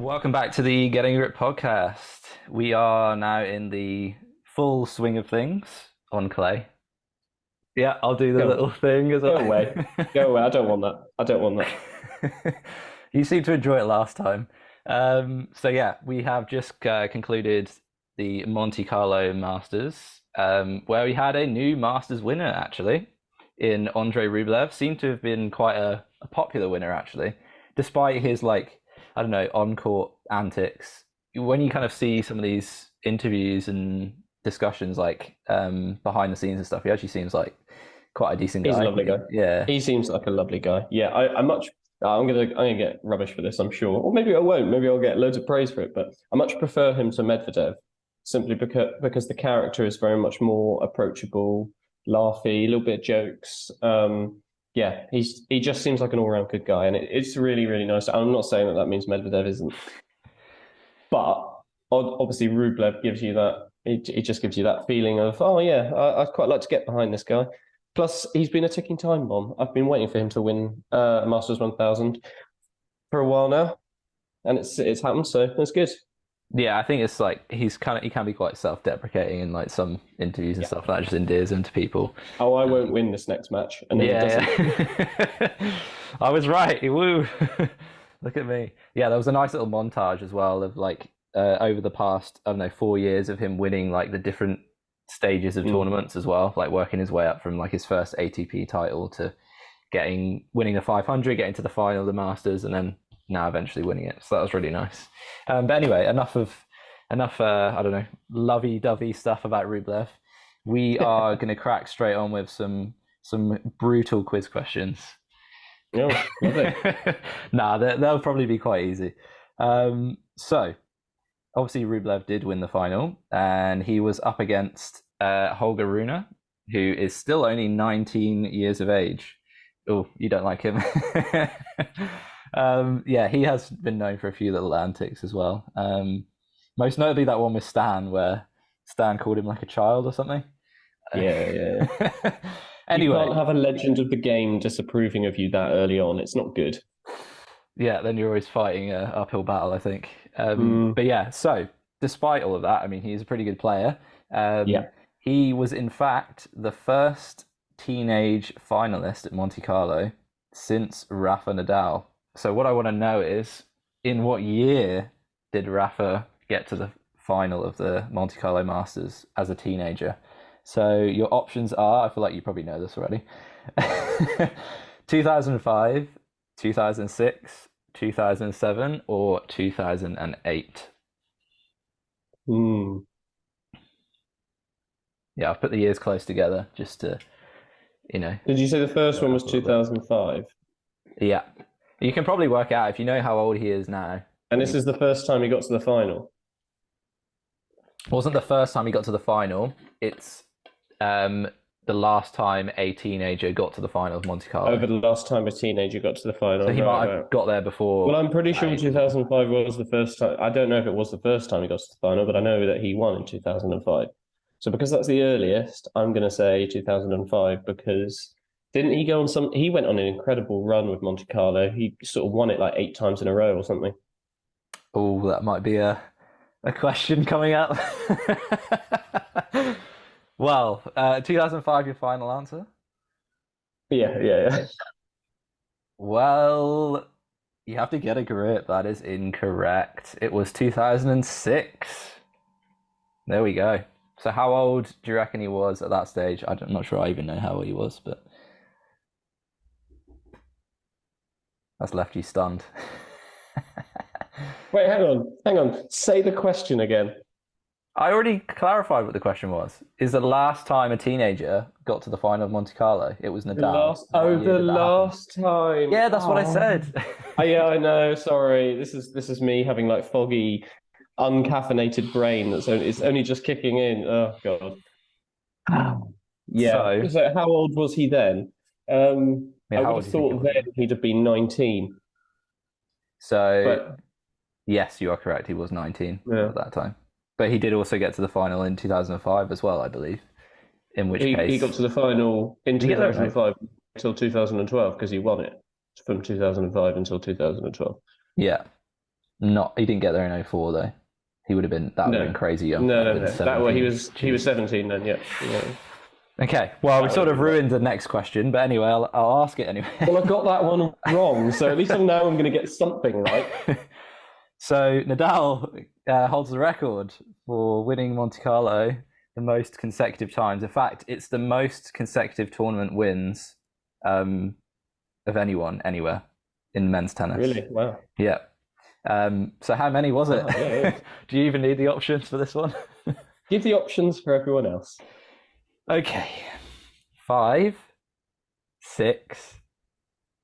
Welcome back to the Getting Grip podcast. We are now in the full swing of things on clay. Yeah, I'll do the little thing as well. Go away. Go away. I don't want that. I don't want that. You seemed to enjoy it last time. We have just concluded the Monte Carlo Masters, where we had a new Masters winner, actually, in Andre Rublev. Seemed to have been quite a popular winner, actually, despite his, on-court antics. When you kind of see some of these interviews and discussions, behind the scenes and stuff, he actually seems like quite a decent guy. He's a lovely guy. Yeah, he seems like a lovely guy. Yeah, I'm gonna get rubbish for this, I'm sure, or maybe I won't. Maybe I'll get loads of praise for it. But I much prefer him to Medvedev, simply because the character is very much more approachable, laughy, a little bit of jokes. He just seems like an all-round good guy, and it's really, really nice. I'm not saying that means Medvedev isn't, but obviously Rublev gives you that. It just gives you that feeling of, oh yeah, I'd quite like to get behind this guy. Plus, he's been a ticking time bomb. I've been waiting for him to win Masters 1000 for a while now, and it's happened, so that's good. Yeah, I think it's like he can be quite self-deprecating in like some interviews and stuff. That just endears him to people. Oh, I won't win this next match, and then he doesn't. I was right. Woo! Look at me. Yeah, there was a nice little montage as well of over the past 4 years of him winning like the different stages of tournaments as well, like working his way up from like his first ATP title to winning the 500, getting to the final of the Masters, and then now eventually winning it. So that was really nice. But anyway, enough lovey-dovey stuff about Rublev. We are going to crack straight on with some brutal quiz questions. Oh, love it. They'll probably be quite easy. So obviously Rublev did win the final, and he was up against Holger Rune, who is still only 19 years of age. Oh, you don't like him. He has been known for a few little antics as well. Most notably that one with Stan, where Stan called him like a child or something. Yeah. Anyway, you can't have a legend of the game disapproving of you that early on. It's not good. Yeah, then you're always fighting an uphill battle, I think. But yeah, so despite all of that, I mean, he's a pretty good player. He was, in fact, the first teenage finalist at Monte Carlo since Rafa Nadal. So what I want to know is, in what year did Rafa get to the final of the Monte Carlo Masters as a teenager? So your options are, I feel like you probably know this already, 2005, 2006, 2007, or 2008? Yeah, I've put the years close together just to, Did you say the first one was 2005? Yeah. You can probably work out if you know how old he is now. And this is the first time he got to the final? Wasn't the first time he got to the final. It's the last time a teenager got to the final of Monte Carlo. Over the last time a teenager got to the final. So he might have got there before. Well, I'm pretty sure 2005 was the first time. I don't know if it was the first time he got to the final, but I know that he won in 2005. So because that's the earliest, I'm going to say 2005, because didn't he go on he went on an incredible run with Monte Carlo. He sort of won it like 8 times in a row or something. Oh, that might be a question coming up. Well, 2005, your final answer? Yeah. Well, you have to get a grip. That is incorrect. It was 2006. There we go. So how old do you reckon he was at that stage? I'm not sure I even know how old he was, but that's left you stunned. Wait, hang on. Say the question again. I already clarified what the question was. Is the last time a teenager got to the final of Monte Carlo? It was Nadal. The last time. Yeah, that's what I said. Yeah, I know. Sorry, this is me having like foggy, uncaffeinated brain it's only just kicking in. Oh god. Yeah. So how old was he then? I would have thought then he'd have been 19. So, yes, you are correct. He was 19 at that time. But he did also get to the final in 2005 as well, I believe. In which case... He got to the final in 2005 until 2012, because he won it from 2005 until 2012. Yeah. He didn't get there in 04 though. He would have been crazy young. No. That way he was 17 then. Yeah. Okay, well, we sort of ruined the next question, but anyway, I'll ask it anyway. Well, I got that one wrong, so at least I'm going to get something right. So Nadal holds the record for winning Monte Carlo the most consecutive times. In fact, it's the most consecutive tournament wins of anyone anywhere in men's tennis. Really? Wow. Yeah. So how many was it? Yeah. Do you even need the options for this one? Give the options for everyone else. Okay. 5, 6,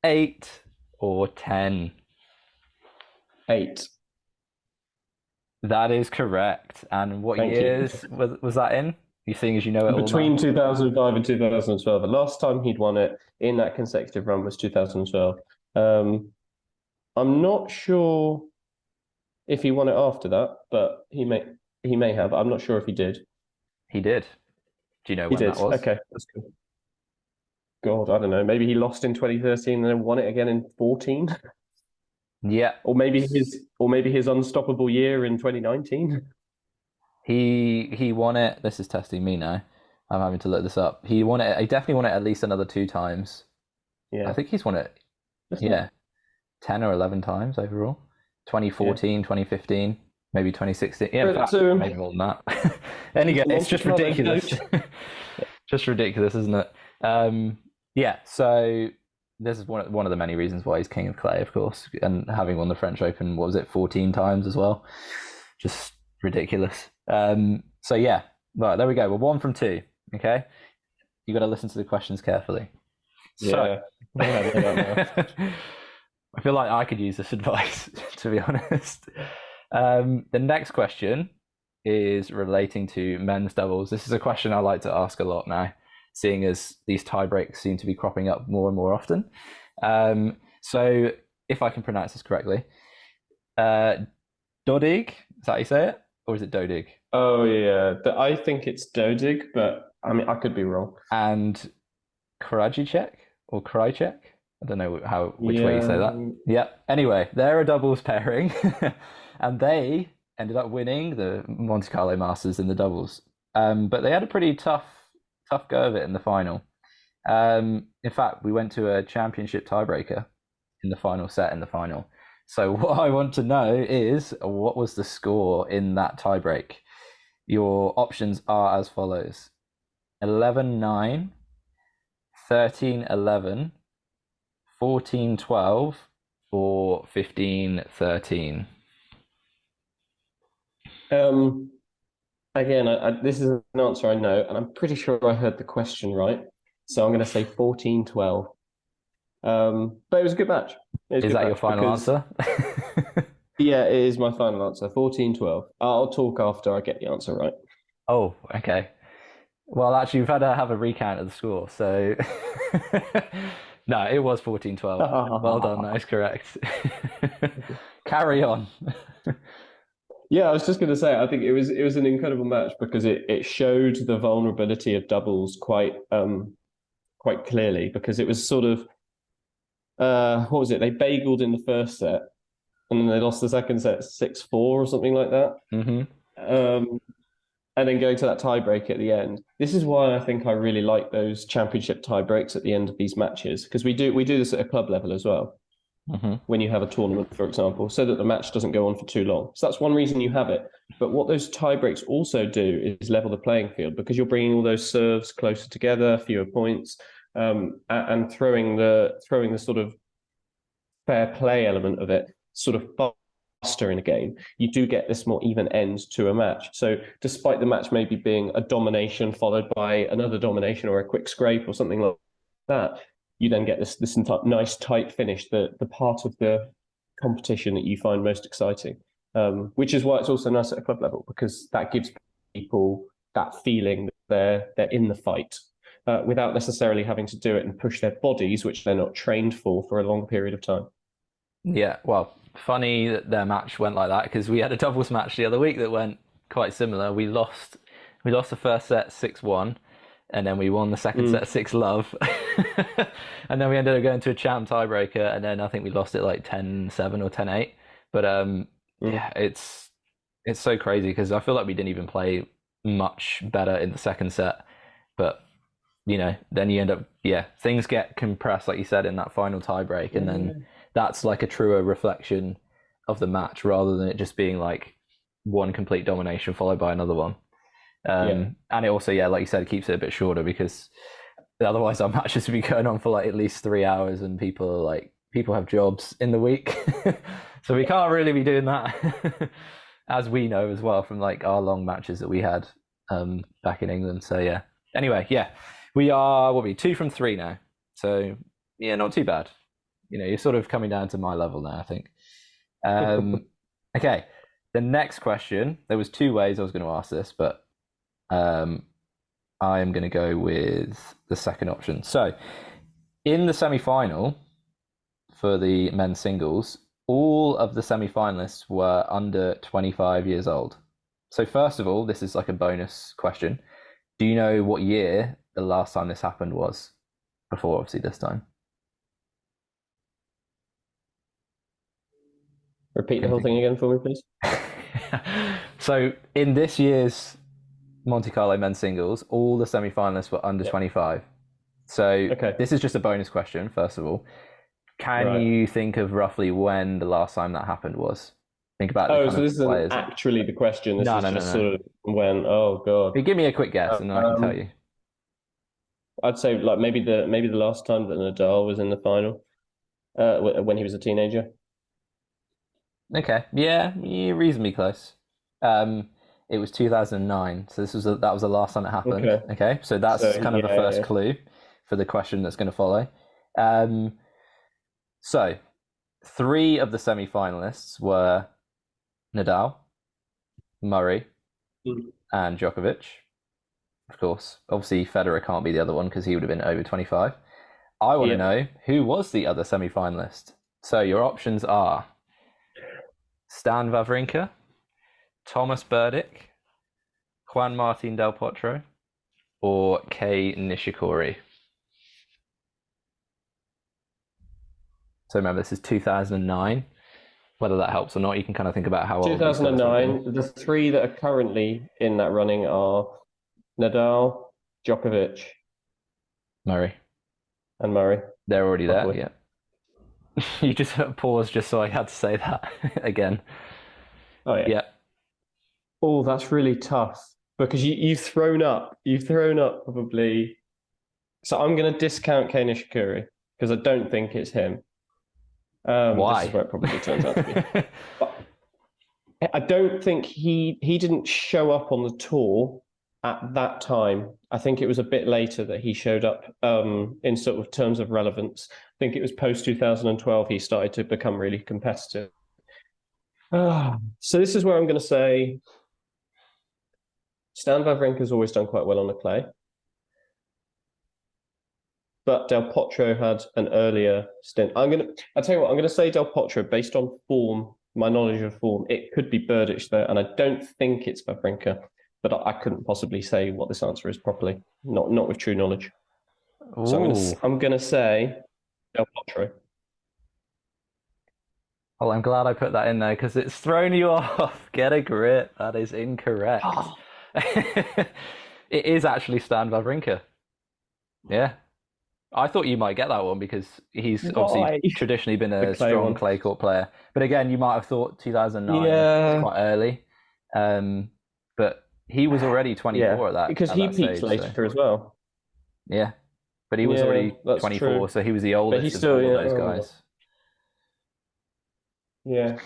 8, or 10? 8. That is correct. And what years was that in? You seeing as you know it Between all 2005 and 2012. The last time he'd won it in that consecutive run was 2012. I'm not sure if he won it after that, but he may have. I'm not sure if he did. He did. Do you know when that was? Okay, that's good. God, I don't know. Maybe he lost in 2013 and then won it again in 14. Yeah. Or maybe his unstoppable year in 2019. He won it. This is testing me now. I'm having to look this up. He won it. He definitely won it at least another 2 times. Yeah. I think he's won it. 10 or 11 times overall. 2014, 2015, maybe 2016. Yeah, in fact, maybe more than that. Anyway, it's just ridiculous. Just ridiculous, isn't it? Yeah, so this is one of the many reasons why he's king of clay, of course, and having won the French Open, what was it, 14 times as well? Just ridiculous. So yeah, right, there we go. We're 1 from 2, okay? You got to listen to the questions carefully. Yeah. I feel like I could use this advice, to be honest. The next question is relating to men's doubles. This is a question I like to ask a lot now, seeing as these tie breaks seem to be cropping up more and more often. So, if I can pronounce this correctly, Dodig, is that how you say it? Or is it Dodig? Oh, yeah. I think it's Dodig, but I mean, I could be wrong. And Krajicek or Krajicek? I don't know which way you say that. Yeah. Anyway, they're a doubles pairing, and they ended up winning the Monte Carlo Masters in the doubles. But they had a pretty tough go of it in the final. In fact, we went to a championship tiebreaker in the final set in the final. So what I want to know is, what was the score in that tiebreak? Your options are as follows: 11-9, 13-11, 14-12, or 15-13. Again, this is an answer I know, and I'm pretty sure I heard the question right. So I'm going to say 14-12. But it was a good match. Is that your final answer? Yeah, it is my final answer. 14-12. I'll talk after I get the answer right. Oh, okay. Well, actually, we've had to have a recount of the score, so no, it was 14-12. Well done, that is correct. Carry on. Yeah, I was just going to say, I think it was an incredible match because it showed the vulnerability of doubles quite clearly, because it was sort of what was it? They bageled in the first set, and then they lost the second set 6-4 or something like that. Mm-hmm. And then going to that tiebreak at the end. This is why I think I really like those championship tiebreaks at the end of these matches, because we do this at a club level as well. Mm-hmm. When you have a tournament, for example, so that the match doesn't go on for too long. So that's one reason you have it. But what those tiebreaks also do is level the playing field, because you're bringing all those serves closer together, fewer points, and throwing the sort of fair play element of it sort of faster in a game. You do get this more even end to a match. So despite the match maybe being a domination followed by another domination or a quick scrape or something like that, you then get this nice tight finish, the part of the competition that you find most exciting, which is why it's also nice at a club level, because that gives people that feeling that they're in the fight without necessarily having to do it and push their bodies, which they're not trained for a long period of time. Yeah, well, funny that their match went like that, because we had a doubles match the other week that went quite similar. We lost the first set 6-1. And then we won the second set 6-love. And then we ended up going to a champ tiebreaker. And then I think we lost it like 10-7 or 10-8. But Yeah, it's so crazy because I feel like we didn't even play much better in the second set, but then you end up, things get compressed, like you said, in that final tiebreak, and then that's like a truer reflection of the match rather than it just being like one complete domination followed by another one. And it also, like you said, keeps it a bit shorter because otherwise our matches would be going on for like at least 3 hours, and people have jobs in the week, so we can't really be doing that, as we know as well from like our long matches that we had back in England. So anyway, we are 2 from 3 now, so not too bad. You're sort of coming down to my level now, I think. Okay, the next question, there was 2 ways I was going to ask this, but I am going to go with the second option. So in the semi-final for the men's singles, all of the semi-finalists were under 25 years old. So first of all, this is like a bonus question. Do you know what year the last time this happened was? Before, obviously, this time. Repeat the whole thing again for me, please. So in this year's Monte Carlo men's singles, all the semi-finalists were under 25. So this is just a bonus question, first of all. Can you think of roughly when the last time that happened was? Think about the so this isn't actually the question. This is just sort of when. Oh god! Give me a quick guess, and then I can tell you. I'd say like maybe the last time that Nadal was in the final, when he was a teenager. Okay, you're reasonably close. It was 2009, so that was the last time it happened. Okay, so that's kind of the first clue for the question that's going to follow. So 3 of the semi-finalists were Nadal, Murray, and Djokovic. Of course, obviously Federer can't be the other one because he would have been over 25. I want to know who was the other semi-finalist. So your options are Stan Wawrinka, Thomas Berdych, Juan Martín del Potro, or Kei Nishikori. So remember, this is 2009. Whether that helps or not, you can kind of think about how old 2009. The 3 that are currently in that running are Nadal, Djokovic, Murray. And Murray. They're already there, yeah. You just paused just so I had to say that again. Oh, yeah. Oh, that's really tough because you've thrown up probably. So I'm going to discount Kei Nishikori because I don't think it's him. Why? This is where it probably turns out to be. But I don't think he didn't show up on the tour at that time. I think it was a bit later that he showed up in sort of terms of relevance. I think it was post 2012 he started to become really competitive. So this is where I'm going to say Stan Wawrinka's always done quite well on the clay. But Del Potro had an earlier stint. I'll tell you what, I'm going to say Del Potro based on form, my knowledge of form. It could be Berdych though, and I don't think it's Wawrinka, but I couldn't possibly say what this answer is properly, not with true knowledge. Ooh. So I'm going to say Del Potro. Well, I'm glad I put that in there because it's thrown you off. Get a grip. That is incorrect. Oh. It is actually Stan Wawrinka. Yeah. I thought you might get that one because he's obviously traditionally been a strong clay court player. But again, you might have thought 2009 was quite early. But he was already 24 at that because he peaked later as well. Yeah. But he was already 24, true. So he was the oldest of all those guys. Yeah.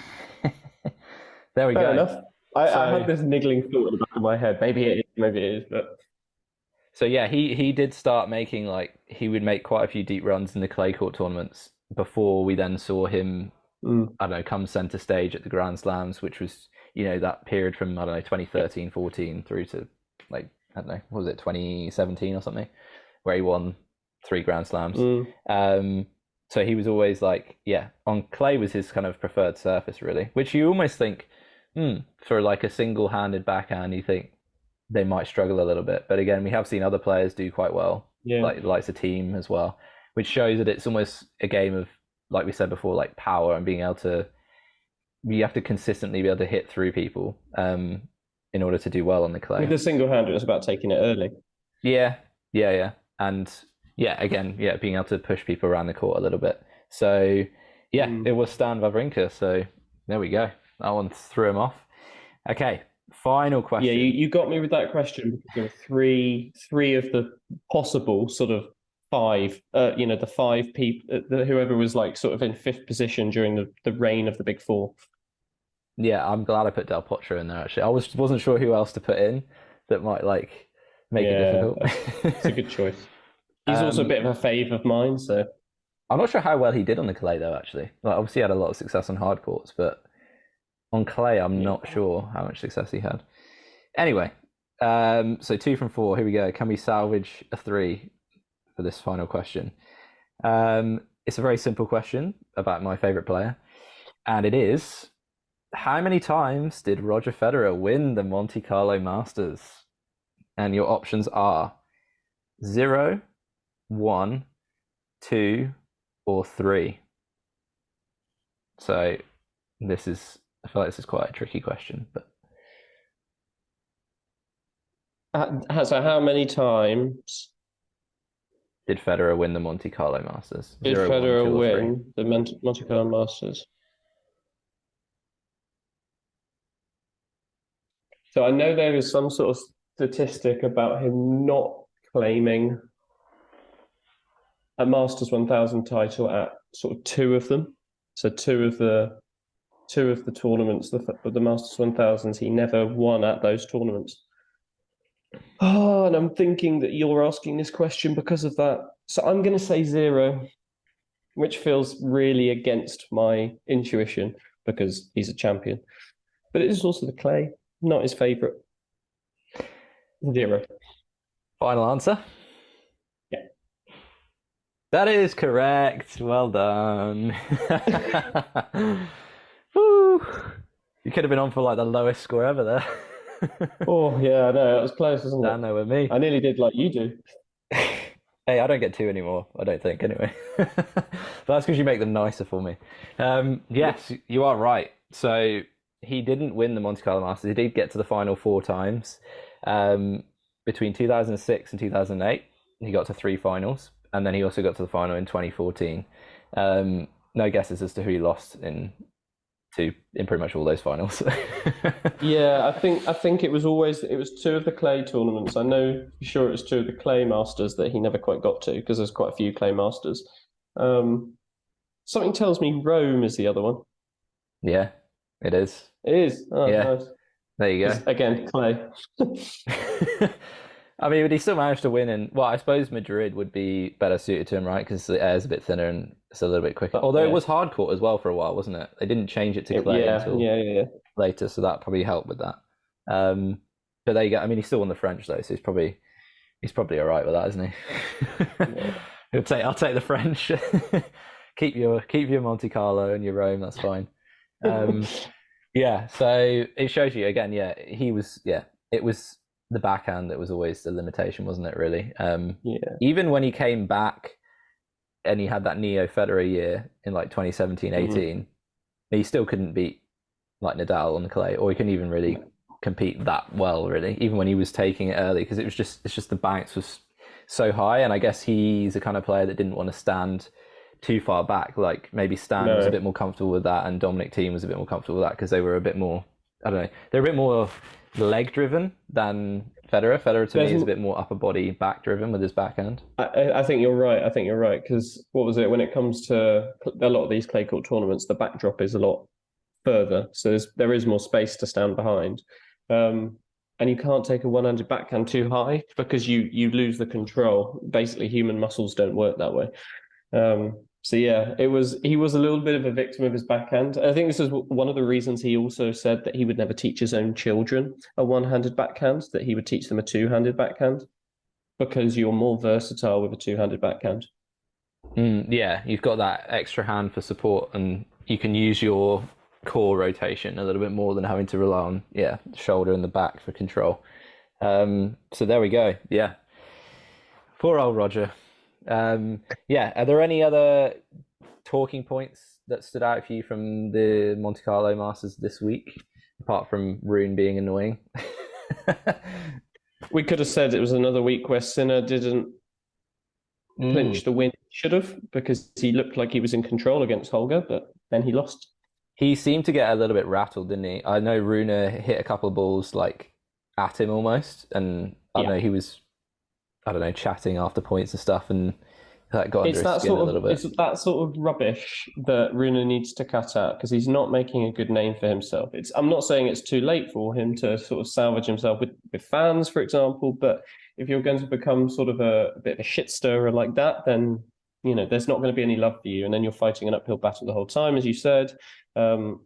There we go. Fair enough. I had this niggling thought in the back of my head. Maybe it is, but... So yeah, he did start making he would make quite a few deep runs in the clay court tournaments before we then saw him, I don't know, come center stage at the Grand Slams, which was, that period from, 2013, 14 through to I don't know, what was it, 2017 or something, where he won 3 Grand Slams. So he was always on clay was his kind of preferred surface really, which you almost think, for a single-handed backhand, you think, they might struggle a little bit. But again, we have seen other players do quite well, like the likes of Team as well, which shows that it's almost a game of, like we said before, power and being able to you have to consistently be able to hit through people in order to do well on the clay. With the single-hander, it's about taking it early. Yeah, and again, being able to push people around the court a little bit. So it was Stan Wawrinka. So there we go. That one threw him off. Okay, final question. Yeah, you got me with that question because there were three of the possible sort of five. The five people, whoever was like sort of in fifth position during the reign of the big four. Yeah, I'm glad I put Del Potro in there. Actually, I wasn't sure who else to put in that might like make it difficult. It's a good choice. He's also a bit of a fave of mine, so I'm not sure how well he did on the clay though. Actually, like obviously he had a lot of success on hard courts, but on clay, I'm not sure how much success he had. Anyway, so 2 from 4. Here we go. Can we salvage a 3 for this final question? It's a very simple question about my favorite player, and it is: how many times did Roger Federer win the Monte Carlo Masters? And your options are 0, 1, 2, or 3. So I feel like this is quite a tricky question, but so how many times did Federer win the Monte Carlo Masters? Did 0, Federer 1, 2, win the Monte Carlo Masters? So I know there is some sort of statistic about him not claiming a Masters 1000 title at sort of 2 of them. So two of the tournaments, the Masters 1000s, he never won at those tournaments. Oh, and I'm thinking that you're asking this question because of that. So I'm going to say 0, which feels really against my intuition because he's a champion. But it is also the clay, not his favourite. 0. Final answer? Yeah. That is correct. Well done. Woo. You could have been on for like the lowest score ever there. Oh, yeah, no, it was close, wasn't it? Down there with me. I nearly did like you do. Hey, I don't get 2 anymore, I don't think, anyway. But that's because you make them nicer for me. Yes, you are right. So he didn't win the Monte Carlo Masters. He did get to the final 4 times. Between 2006 and 2008, he got to 3 finals. And then he also got to the final in 2014. No guesses as to who he lost in pretty much all those finals. Yeah, I think it was 2 of the clay tournaments. I know for sure it was 2 of the clay masters that he never quite got to because there's quite a few clay masters. Something tells me Rome is the other one. Yeah, it is. It is. Oh, yeah. Nice. There you go. Again, clay. I mean, but he still managed to win, and well, I suppose Madrid would be better suited to him, right? Because the air's a bit thinner and it's a little bit quicker. Although it was hard court as well for a while, wasn't it? They didn't change it to clay until later, so that probably helped with that. But there you go. I mean, he still won the French though, so he's probably all right with that, isn't he? I'll take the French. keep your Monte Carlo and your Rome. That's fine. Yeah. So it shows you again. Yeah, he was. Yeah, it was the backhand that was always the limitation, wasn't it? Really. Even when he came back and he had that Neo Federer year in like 2017, 18, he still couldn't beat like Nadal on the clay, or he couldn't even really compete that well, really, even when he was taking it early, because it's just the bounce was so high. And I guess he's the kind of player that didn't want to stand too far back. Like maybe Stan was a bit more comfortable with that, and Dominic Thiem was a bit more comfortable with that because they were a bit more, I don't know, they're a bit more leg driven than Federer. Federer to me is a bit more upper body back driven with his backhand. I think you're right. Because what was it, when it comes to a lot of these clay court tournaments, the backdrop is a lot further, so there is more space to stand behind. And you can't take a one-handed backhand too high because you lose the control. Basically, human muscles don't work that way. So yeah, he was a little bit of a victim of his backhand. I think this is one of the reasons he also said that he would never teach his own children a one-handed backhand, that he would teach them a two-handed backhand, because you're more versatile with a two-handed backhand. Yeah, you've got that extra hand for support, and you can use your core rotation a little bit more than having to rely on shoulder and the back for control. So there we go. Yeah, poor old Roger. Are there any other talking points that stood out for you from the Monte Carlo Masters this week, apart from Rune being annoying? We could have said it was another week where Sinner didn't clinch the win. Should have, because he looked like he was in control against Holger, but then he lost. He seemed to get a little bit rattled, didn't he? I know Rune hit a couple of balls like at him almost, and I don't know, he was, I don't know, chatting after points and stuff, and that got under his skin a little bit. It's that sort of rubbish that Rune needs to cut out, because he's not making a good name for himself. I'm not saying it's too late for him to sort of salvage himself with fans, for example, but if you're going to become sort of a bit of a shit stirrer like that, then there's not going to be any love for you, and then you're fighting an uphill battle the whole time, as you said. And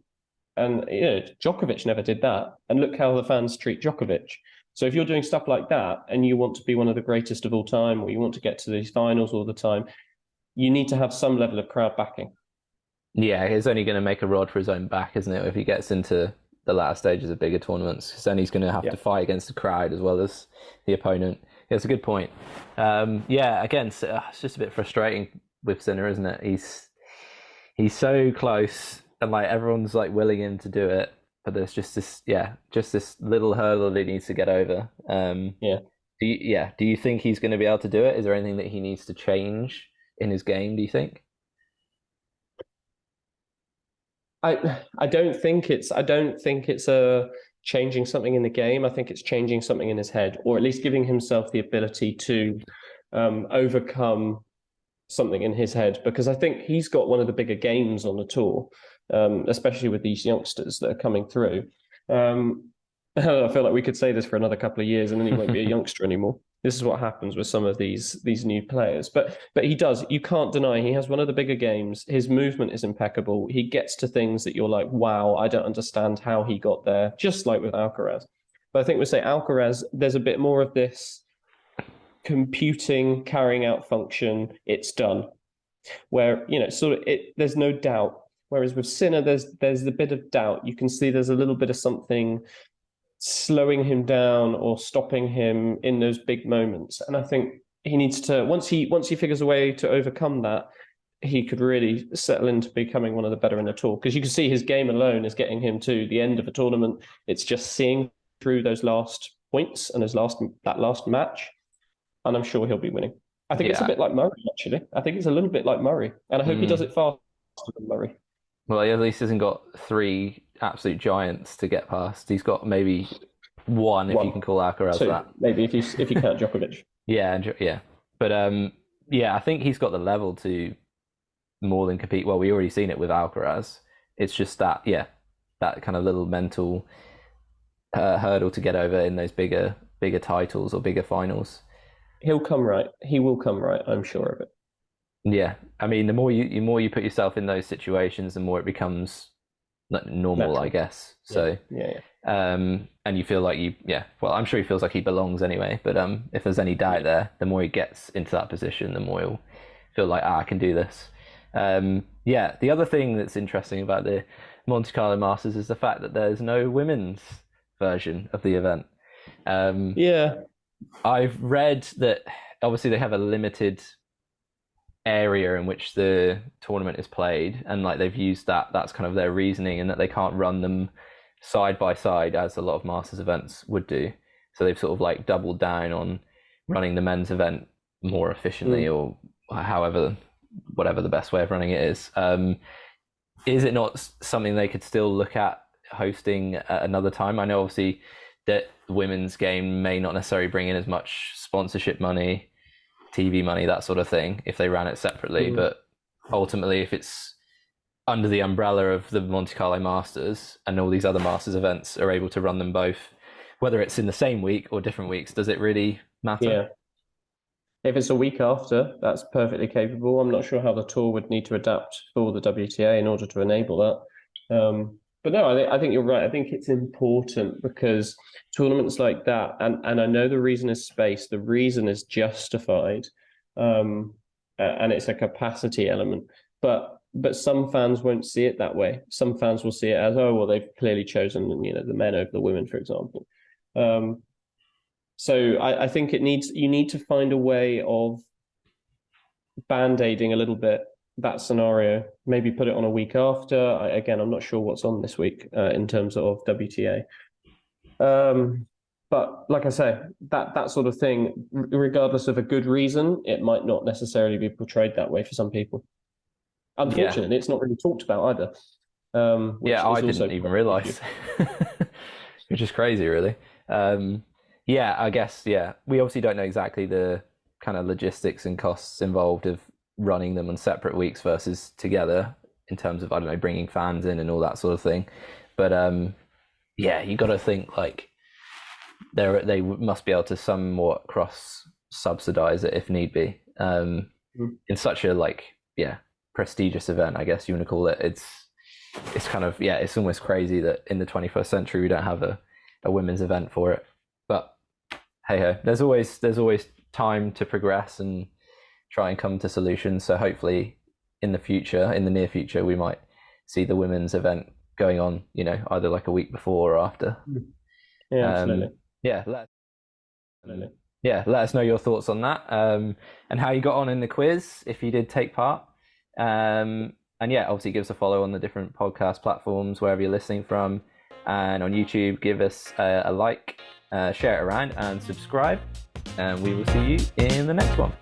Djokovic never did that, and look how the fans treat Djokovic. So if you're doing stuff like that and you want to be one of the greatest of all time, or you want to get to these finals all the time, you need to have some level of crowd backing. Yeah, it's only going to make a rod for his own back, isn't it, if he gets into the latter stages of bigger tournaments, because then he's going to have to fight against the crowd as well as the opponent. Yeah, it's a good point. Again, it's just a bit frustrating with Sinner, isn't it? He's so close, and like everyone's like willing him to do it, but there's just this little hurdle that he needs to get over. Do you think he's going to be able to do it? Is there anything that he needs to change in his game, do you think? I don't think it's changing something in the game. I think it's changing something in his head, or at least giving himself the ability to overcome something in his head, because I think he's got one of the bigger games on the tour, especially with these youngsters that are coming through. I feel like we could say this for another couple of years and then he won't be a youngster anymore. This is what happens with some of these new players. But he does. You can't deny he has one of the bigger games. His movement is impeccable. He gets to things that you're like, wow, I don't understand how he got there, just like with Alcaraz. But I think we say Alcaraz, there's a bit more of this computing, carrying out function, it's done. Where, there's no doubt. Whereas with Sinner, there's a bit of doubt. You can see there's a little bit of something slowing him down or stopping him in those big moments. And I think he needs to, once he figures a way to overcome that, he could really settle into becoming one of the better in the tour. Because you can see his game alone is getting him to the end of a tournament. It's just seeing through those last points and that last match. And I'm sure he'll be winning. I think it's a bit like Murray, actually. I think it's a little bit like Murray. And I hope he does it faster than Murray. Well, he at least hasn't got three absolute giants to get past. He's got maybe one, if you can call Alcaraz that. Maybe if you count Djokovic. Yeah. But I think he's got the level to more than compete. Well, we already seen it with Alcaraz. It's just that kind of little mental hurdle to get over in those bigger titles or bigger finals. He'll come right. He will come right. I'm sure of it. Yeah, I mean, the more you put yourself in those situations, the more it becomes normal, natural, I guess. So, and you feel like well, I'm sure he feels like he belongs anyway. But if there's any doubt there, the more he gets into that position, the more he'll feel like, I can do this. The other thing that's interesting about the Monte Carlo Masters is the fact that there's no women's version of the event. I've read that obviously they have a limited area in which the tournament is played, and like they've used that's kind of their reasoning, and that they can't run them side by side as a lot of Masters events would do. So they've sort of like doubled down on running the men's event more efficiently, or whatever the best way of running it is. Is it not something they could still look at hosting at another time? I know obviously that the women's game may not necessarily bring in as much sponsorship money, TV money, that sort of thing, if they ran it separately. But ultimately, if it's under the umbrella of the Monte Carlo Masters and all these other Masters events are able to run them both, whether it's in the same week or different weeks, does it really matter? Yeah. If it's a week after, that's perfectly capable. I'm not sure how the tour would need to adapt for the WTA in order to enable that. But no, I think you're right. I think it's important because tournaments like that, and I know the reason is space, the reason is justified, and it's a capacity element. But some fans won't see it that way. Some fans will see it as, oh, well, they've clearly chosen, the men over the women, for example. So I think you need to find a way of band-aiding a little bit that scenario, maybe put it on a week after. Again, I'm not sure what's on this week in terms of WTA. But like I say, that sort of thing, regardless of a good reason, it might not necessarily be portrayed that way for some people. Unfortunately, it's not really talked about either. I didn't even realise, which is crazy, really. I guess, we obviously don't know exactly the kind of logistics and costs involved of running them on separate weeks versus together in terms of, I don't know, bringing fans in and all that sort of thing. But you got to think like they must be able to somewhat cross subsidize it if need be. In such a prestigious event, I guess you want to call it. It's kind of it's almost crazy that in the 21st century we don't have a women's event for it. But hey ho, there's always time to progress and try and come to solutions. So hopefully in the near future, we might see the women's event going on, either like a week before or after. Yeah, absolutely. Let us know your thoughts on that, and how you got on in the quiz if you did take part. And obviously give us a follow on the different podcast platforms wherever you're listening from, and on YouTube give us a like, share it around, and subscribe. And we will see you in the next one.